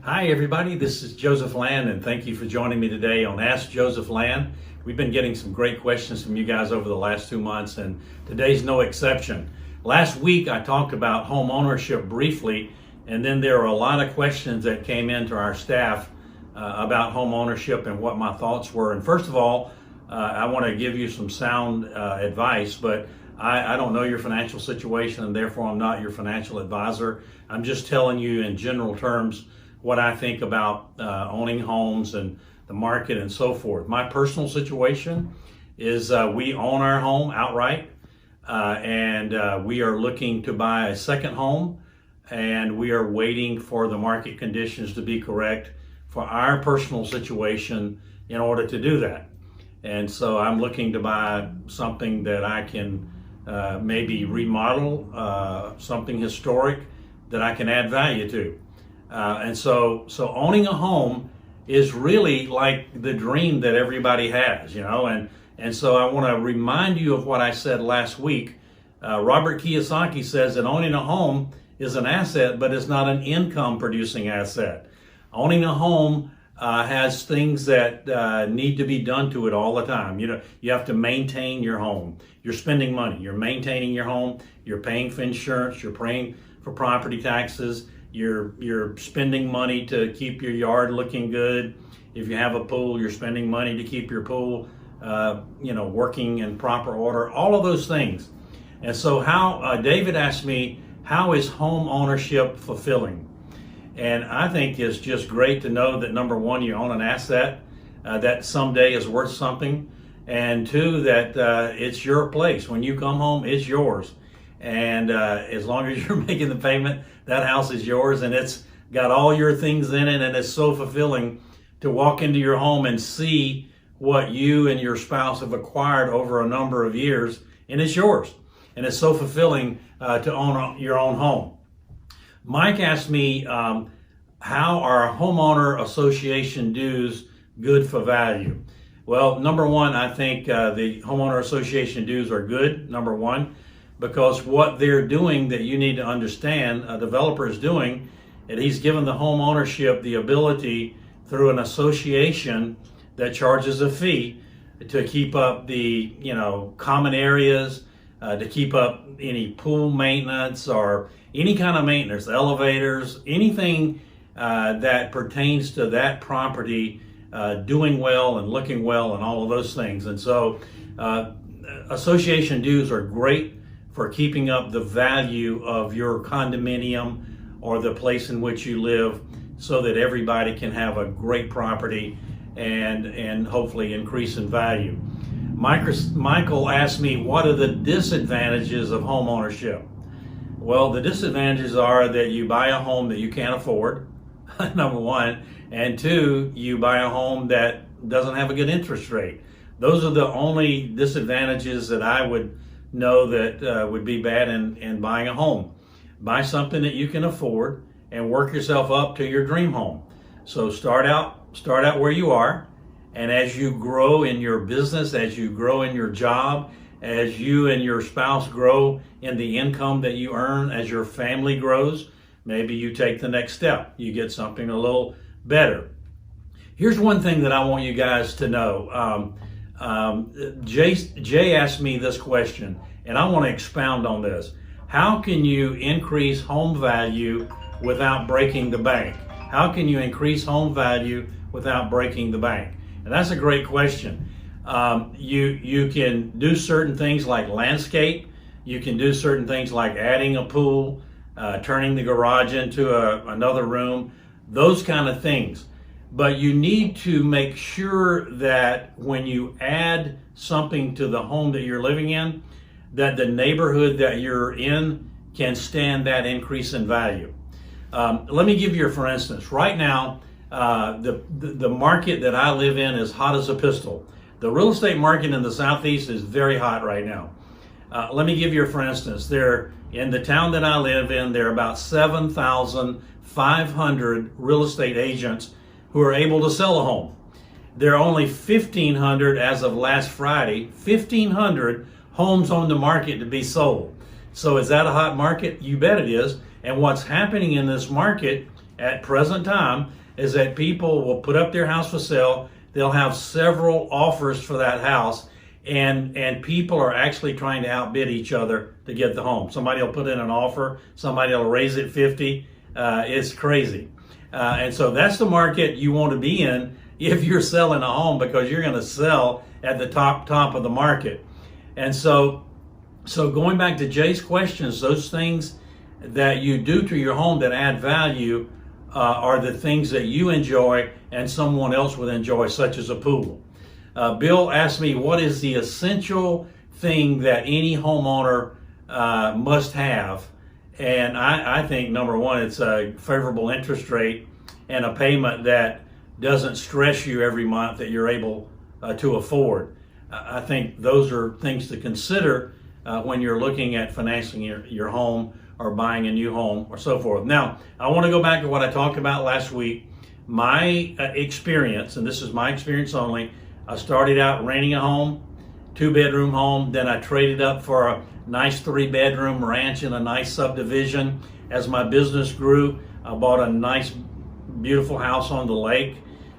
Hi everybody, this is Joseph Land, and thank you for joining me today on Ask Joseph Land. We've been getting some great questions from you guys over the last 2 months, and today's no exception. Last week I talked about home ownership briefly, and then there were a lot of questions that came into our staff about home ownership and what my thoughts were. And first of all, I want to give you some sound advice, but I don't know your financial situation, and therefore I'm not your financial advisor. I'm just telling you in general terms what I think about owning homes and the market and so forth. My personal situation is we own our home outright, and we are looking to buy a second home, and we are waiting for the market conditions to be correct for our personal situation in order to do that. And so I'm looking to buy something that I can maybe remodel, something historic that I can add value to. And so owning a home is really like the dream that everybody has, and so I want to remind you of what I said last week. Robert Kiyosaki says that owning a home is an asset, but it's not an income producing asset. Owning a home has things that need to be done to it all the time. You have to maintain your home. You're spending money. You're maintaining your home. You're paying for insurance. You're paying for property taxes. You're spending money to keep your yard looking good. If you have a pool, you're spending money to keep your pool, working in proper order. All of those things. And so, David asked me, how is home ownership fulfilling? And I think it's just great to know that, number one, you own an asset that someday is worth something, and two, that it's your place. When you come home, it's yours. And as long as you're making the payment, that house is yours, and it's got all your things in it, and it's so fulfilling to walk into your home and see what you and your spouse have acquired over a number of years, and it's yours. And it's so fulfilling to own your own home. Mike asked me, how are homeowner association dues good for value? Well, number one, I think the homeowner association dues are good, number one, because what they're doing that you need to understand, a developer is doing, and he's given the home ownership the ability through an association that charges a fee to keep up the common areas, to keep up any pool maintenance or any kind of maintenance, elevators, anything that pertains to that property doing well and looking well and all of those things. And so association dues are great for keeping up the value of your condominium or the place in which you live, so that everybody can have a great property and hopefully increase in value. Michael asked me, what are the disadvantages of home ownership? Well, the disadvantages are that you buy a home that you can't afford, number one, and two, you buy a home that doesn't have a good interest rate. Those are the only disadvantages that I would know that would be bad in buying a home. Buy something that you can afford and work yourself up to your dream home. So start out where you are, and as you grow in your business, as you grow in your job, as you and your spouse grow in the income that you earn, as your family grows, maybe you take the next step. You get something a little better. Here's one thing that I want you guys to know. Jay asked me this question, and I want to expound on this. How can you increase home value without breaking the bank? How can you increase home value without breaking the bank? And that's a great question. You can do certain things like landscape. You can do certain things like adding a pool, turning the garage into another room, those kind of things. But you need to make sure that when you add something to the home that you're living in, that the neighborhood that you're in can stand that increase in value. Let me give you, for instance, right now, the market that I live in is hot as a pistol. The real estate market in the Southeast is very hot right now. Let me give you, for instance, in the town that I live in, there are about 7,500 real estate agents who are able to sell a home. There are only 1,500 as of last Friday, 1,500 homes on the market to be sold. So is that a hot market? You bet it is. And what's happening in this market at present time is that people will put up their house for sale. They'll have several offers for that house, and people are actually trying to outbid each other to get the home. Somebody will put in an offer, somebody will raise it 50. It's crazy. And so that's the market you want to be in if you're selling a home, because you're going to sell at the top of the market. And so going back to Jay's questions, those things that you do to your home that add value are the things that you enjoy and someone else would enjoy, such as a pool. Bill asked me, what is the essential thing that any homeowner must have? And I think, number one, it's a favorable interest rate and a payment that doesn't stress you every month, that you're able to afford. I think those are things to consider when you're looking at financing your home or buying a new home or so forth. Now, I want to go back to what I talked about last week. My experience, and this is my experience only, I started out renting a home, 2-bedroom home, then I traded up for a nice 3-bedroom ranch in a nice subdivision. As my business grew, I bought a nice, beautiful house on the lake.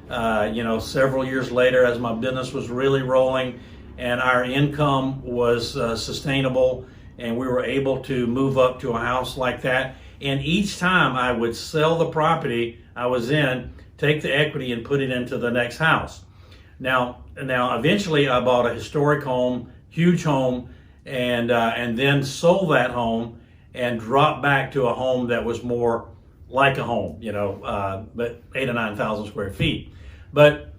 Several years later, as my business was really rolling and our income was sustainable, and we were able to move up to a house like that. And each time I would sell the property I was in, take the equity and put it into the next house. Now, eventually I bought a historic home, huge home, and then sold that home and dropped back to a home that was more like a home, but 8,000 or 9,000 square feet. But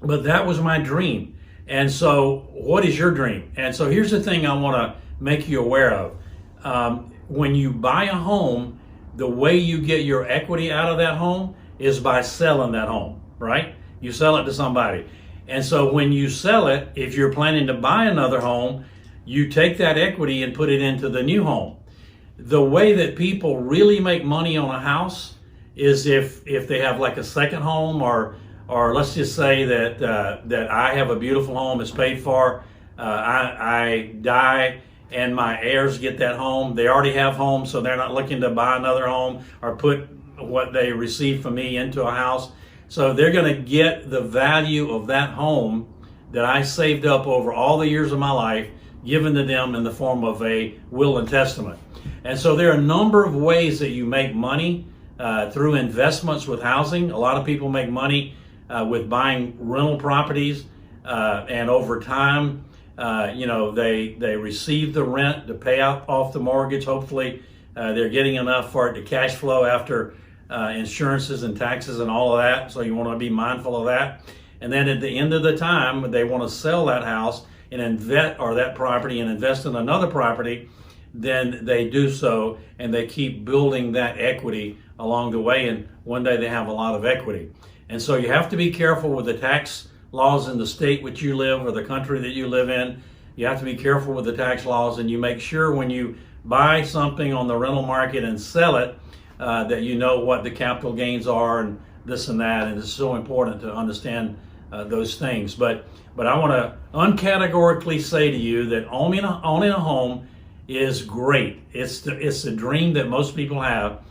that was my dream. And so, what is your dream? And so, here's the thing I want to make you aware of. When you buy a home, the way you get your equity out of that home is by selling that home, right? You sell it to somebody. And so when you sell it, if you're planning to buy another home, you take that equity and put it into the new home. The way that people really make money on a house is if they have like a second home, or let's just say that I have a beautiful home, it's paid for, I die and my heirs get that home. They already have homes, so they're not looking to buy another home or put what they received from me into a house. So they're going to get the value of that home that I saved up over all the years of my life, given to them in the form of a will and testament. And so there are a number of ways that you make money through investments with housing. A lot of people make money with buying rental properties, and over time, they receive the rent to pay off the mortgage. Hopefully, they're getting enough for it to cash flow after insurances and taxes and all of that. So you want to be mindful of that. And then at the end of the time, they want to sell that house and invest, or that property, and invest in another property. Then they do so, and they keep building that equity along the way. And one day they have a lot of equity. And so you have to be careful with the tax laws in the state which you live or the country that you live in. You have to be careful with the tax laws, and you make sure when you buy something on the rental market and sell it, that you know what the capital gains are and this and that. And it's so important to understand those things. But I want to uncategorically say to you that owning a home is great. It's the dream that most people have.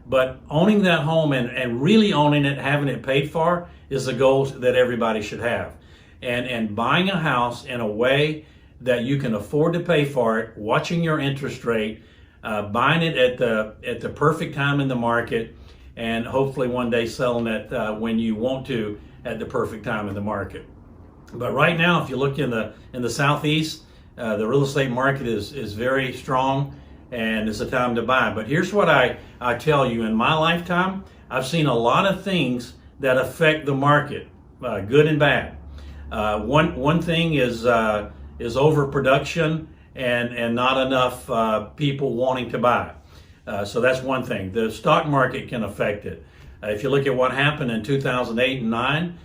But owning that home and really owning it, having it paid for, is the goal that everybody should have. And buying a house in a way that you can afford to pay for it, watching your interest rate, buying it at the perfect time in the market, and hopefully one day selling it when you want to at the perfect time in the market. But right now, if you look in the Southeast, the real estate market is very strong, and it's a time to buy. But here's what I tell you: in my lifetime, I've seen a lot of things that affect the market, good and bad. One thing is overproduction and not enough people wanting to buy. So that's one thing. The stock market can affect it. If you look at what happened in 2008 and 9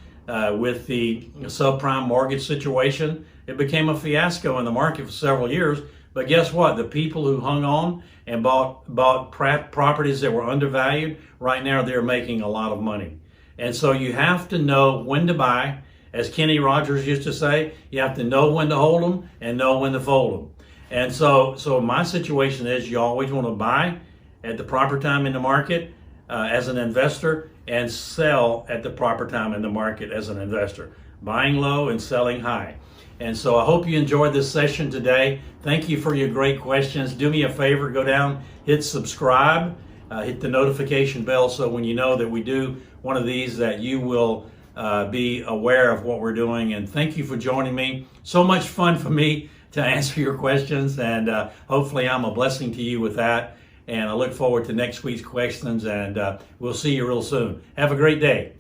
with the subprime mortgage situation, it became a fiasco in the market for several years. But guess what? The people who hung on and bought properties that were undervalued, right now they're making a lot of money. And so you have to know when to buy. As Kenny Rogers used to say, you have to know when to hold them and know when to fold them. And so my situation is, you always want to buy at the proper time in the market. as an investor and sell at the proper time in the market as an investor, buying low and selling high. And so I hope you enjoyed this session today. Thank you for your great questions. Do me a favor, go down, hit subscribe, hit the notification bell so when you know that we do one of these that you will be aware of what we're doing. And thank you for joining me. So much fun for me to answer your questions, and hopefully I'm a blessing to you with that. And I look forward to next week's questions, and we'll see you real soon. Have a great day.